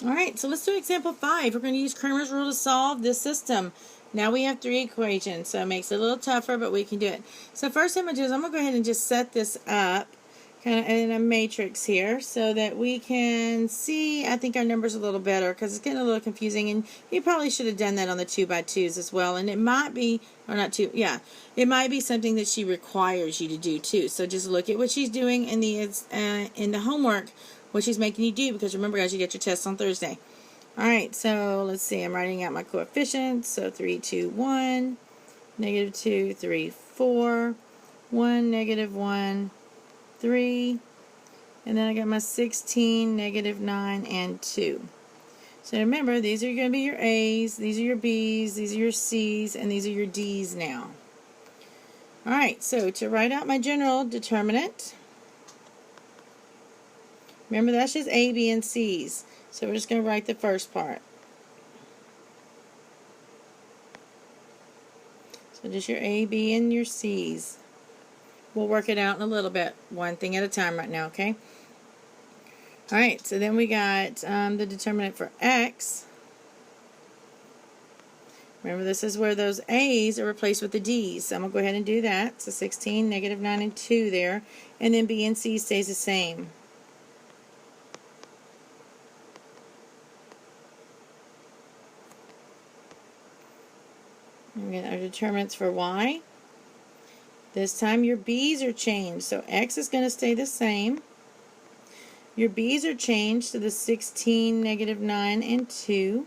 Alright, so let's do example 5. We're going to use Cramer's rule to solve this system. Now we have 3 equations, so it makes it a little tougher, but we can do it. So first thing I'm going to do is I'm going to go ahead and just set this up kind of in a matrix here so that we can see, I think, our numbers a little better because it's getting a little confusing, and you probably should have done that on the 2x2s as well. And it might be, or not 2, yeah, it might be something that she requires you to do too. So just look at what she's doing in the homework, what she's making you do, because remember, guys, you get your tests on Thursday. Alright, so let's see, I'm writing out my coefficients. So 3, 2, 1, negative 2, 3, 4, 1, negative 1, 3, and then I got my 16, negative 9, and 2. So remember, these are going to be your A's, these are your B's, these are your C's, and these are your D's now. Alright, so to write out my general determinant, remember that's just A, B, and C's. So we're just going to write the first part. So just your A, B, and your C's. We'll work it out in a little bit, one thing at a time right now, okay? Alright, so then we got the determinant for X. Remember, this is where those A's are replaced with the D's. So I'm going to go ahead and do that. So 16, negative 9, and 2 there. And then B and C stays the same. And we got our determinants for Y. This time your B's are changed. So X is going to stay the same. Your B's are changed to the 16, negative 9, and 2.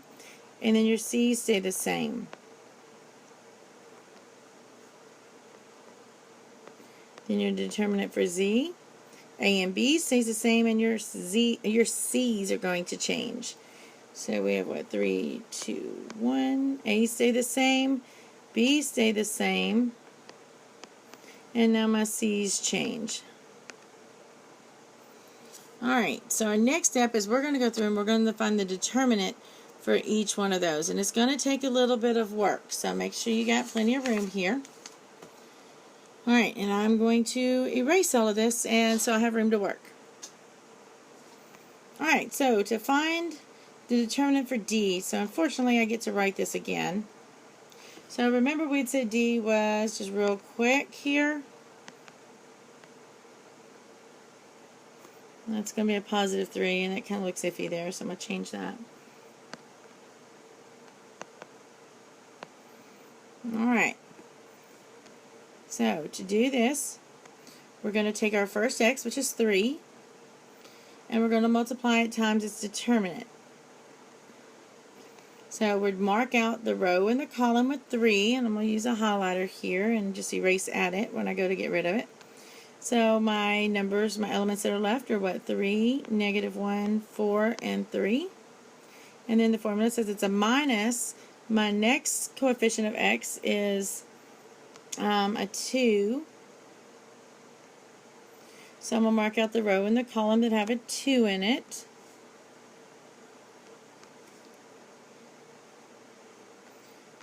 And then your C's stay the same. Then your determinant for Z. A and B stays the same, and your C's are going to change. So we have what? 3, 2, 1. A stay the same. B stay the same. And now my C's change. Alright, so our next step is we're going to go through and we're going to find the determinant for each one of those. And it's going to take a little bit of work, so make sure you got plenty of room here. Alright, and I'm going to erase all of this, and so I have room to work. Alright, so to find the determinant for D, so unfortunately I get to write this again. So remember we'd said D was, just real quick here, that's going to be a positive 3, and it kind of looks iffy there, so I'm going to change that. Alright, so to do this, we're going to take our first X, which is 3, and we're going to multiply it times its determinant. So we'd mark out the row and the column with 3, and I'm going to use a highlighter here and just erase at it when I go to get rid of it. So my numbers, my elements that are left are what? 3, negative 1, 4, and 3. And then the formula says it's a minus. My next coefficient of X is a 2. So I'm going to mark out the row and the column that have a 2 in it.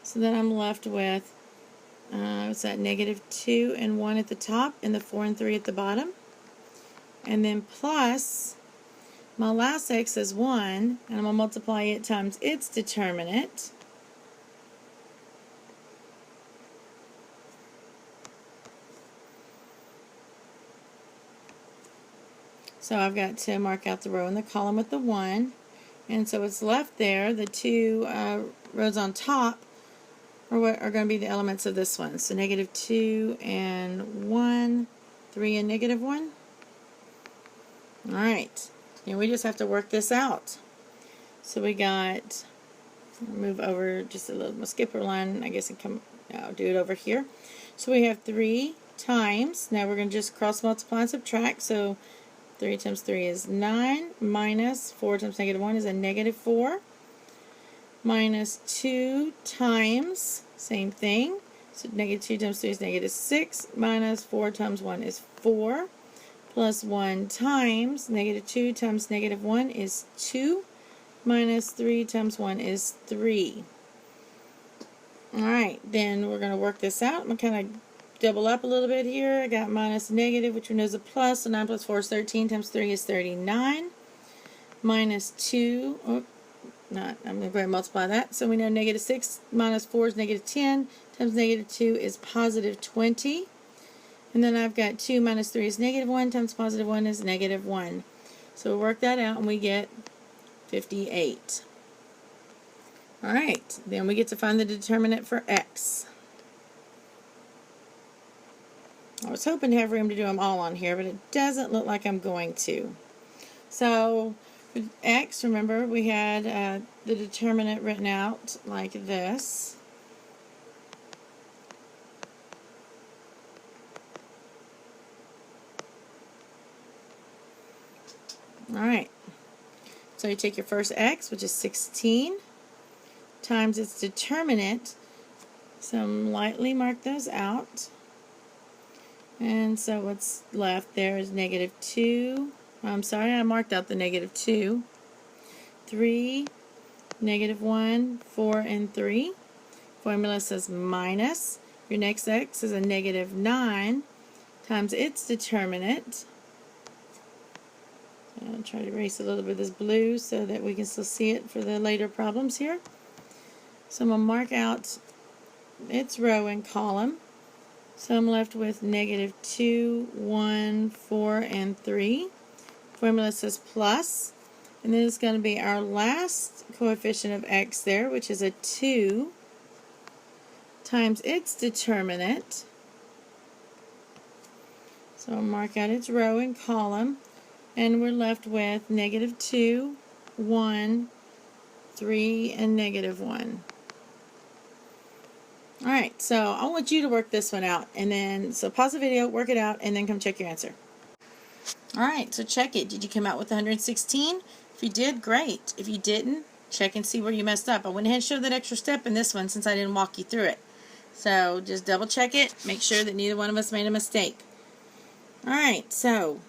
So then I'm left with, what's that, negative 2 and 1 at the top, and the 4 and 3 at the bottom. And then plus, my last X is 1, and I'm going to multiply it times its determinant. So I've got to mark out the row and the column with the 1. And so what's left there, the 2 rows on top, are what are going to be the elements of this one. So negative 2 and 1, 3 and negative 1. Alright, and we just have to work this out. So we got, move over just a little, skip a line, I guess, and I'll do it over here. So we have 3 times, now we're going to just cross multiply and subtract. So 3 times 3 is 9, minus 4 times negative 1 is a negative 4. Minus 2 times, same thing, so negative 2 times 3 is negative 6, minus 4 times 1 is 4, plus 1 times, negative 2 times negative 1 is 2, minus 3 times 1 is 3. Alright, then we're going to work this out. I'm going to kind of double up a little bit here. I got minus negative, which we know is a plus, so 9 plus 4 is 13, times 3 is 39, minus 2, I'm going to go ahead and multiply that. So we know negative 6 minus 4 is negative 10 times negative 2 is positive 20. And then I've got 2 minus 3 is negative 1 times positive 1 is negative 1. So we work that out and we get 58. Alright, then we get to find the determinant for x. I was hoping to have room to do them all on here, but it doesn't look like I'm going to. So, with x, remember, we had the determinant written out like this. Alright, so you take your first x, which is 16, times its determinant. So lightly mark those out. And so what's left there is negative 2. I'm sorry, I marked out the negative 2. 3, negative 1, 4, and 3. Formula says minus. Your next x is a negative 9 times its determinant. I'll try to erase a little bit of this blue so that we can still see it for the later problems here. So I'm going to mark out its row and column. So I'm left with negative 2, 1, 4, and 3. Formula says plus. And then it's going to be our last coefficient of x there, which is a 2, times its determinant. So I'll mark out its row and column. And we're left with negative 2, 1, 3, and negative 1. Alright, so I want you to work this one out. And then, so pause the video, work it out, and then come check your answer. Alright, so check it. Did you come out with 116? If you did, great. If you didn't, check and see where you messed up. I went ahead and showed that extra step in this one since I didn't walk you through it. So just double check it. Make sure that neither one of us made a mistake. Alright, so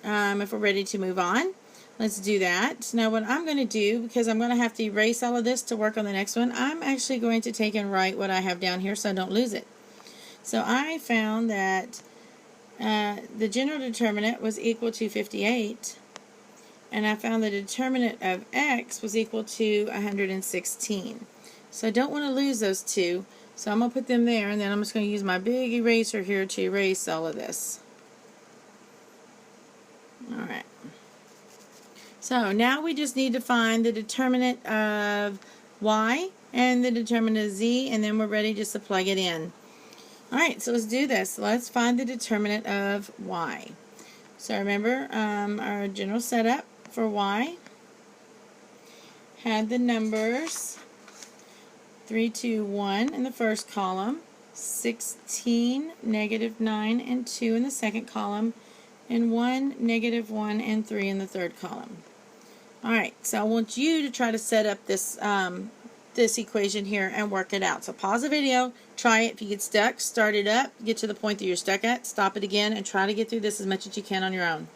if we're ready to move on, let's do that. Now what I'm going to do, because I'm going to have to erase all of this to work on the next one, I'm actually going to take and write what I have down here so I don't lose it. So I found that the general determinant was equal to 58, and I found the determinant of x was equal to 116. So I don't want to lose those two, so I'm going to put them there, and then I'm just going to use my big eraser here to erase all of this. Alright. So now we just need to find the determinant of y and the determinant of z, and then we're ready just to plug it in. Alright, so let's do this. Let's find the determinant of y. So remember, our general setup for y had the numbers 3, 2, 1 in the first column, 16, negative 9, and 2 in the second column, and 1, negative 1, and 3 in the third column. Alright, so I want you to try to set up this this equation here and work it out. So pause the video, try it. If you get stuck, start it up, get to the point that you're stuck at, stop it again, and try to get through this as much as you can on your own.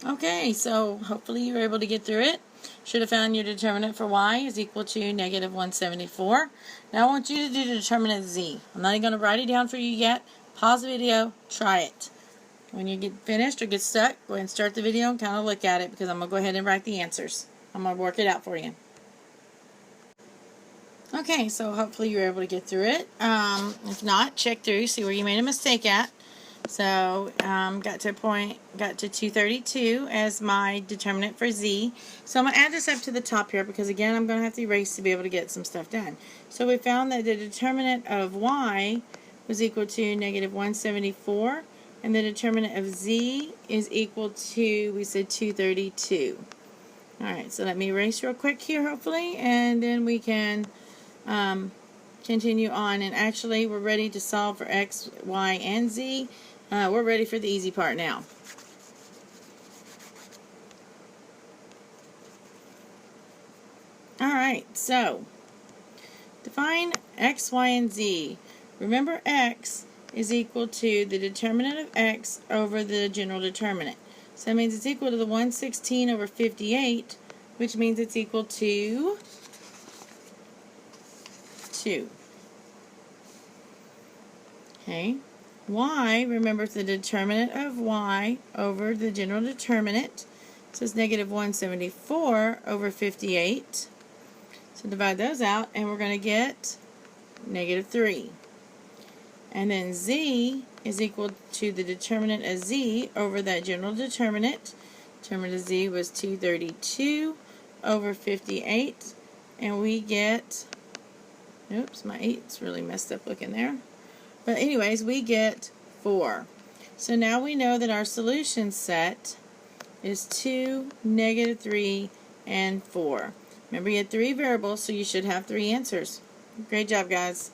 Okay, so hopefully you were able to get through it. Should have found your determinant for y is equal to negative 174. Now I want you to do the determinant of z. I'm not even going to write it down for you yet. Pause the video, try it. When you get finished or get stuck, go ahead and start the video and kind of look at it, because I'm going to go ahead and write the answers. I'm going to work it out for you. Okay, so hopefully you were able to get through it. If not, check through, see where you made a mistake at. So, got to 232 as my determinant for z. So I'm going to add this up to the top here, because again, I'm going to have to erase to be able to get some stuff done. So we found that the determinant of y was equal to negative 174. And the determinant of z is equal to, we said 232. Alright, so let me erase real quick here, hopefully, and then we can continue on. And actually, we're ready to solve for x, y, and z. We're ready for the easy part now. Alright, so define x, y, and z. Remember, x is equal to the determinant of x over the general determinant. So that means it's equal to the 116 over 58, which means it's equal to 2. Okay. Y, remember, it's the determinant of y over the general determinant. It says negative 174 over 58. So divide those out, and we're going to get negative 3. And then z is equal to the determinant of z over that general determinant. Determinant of z was 232 over 58. And we get, oops, my 8's really messed up looking there. But anyways, we get 4. So now we know that our solution set is 2, negative 3, and 4. Remember, you had 3 variables, so you should have 3 answers. Great job, guys.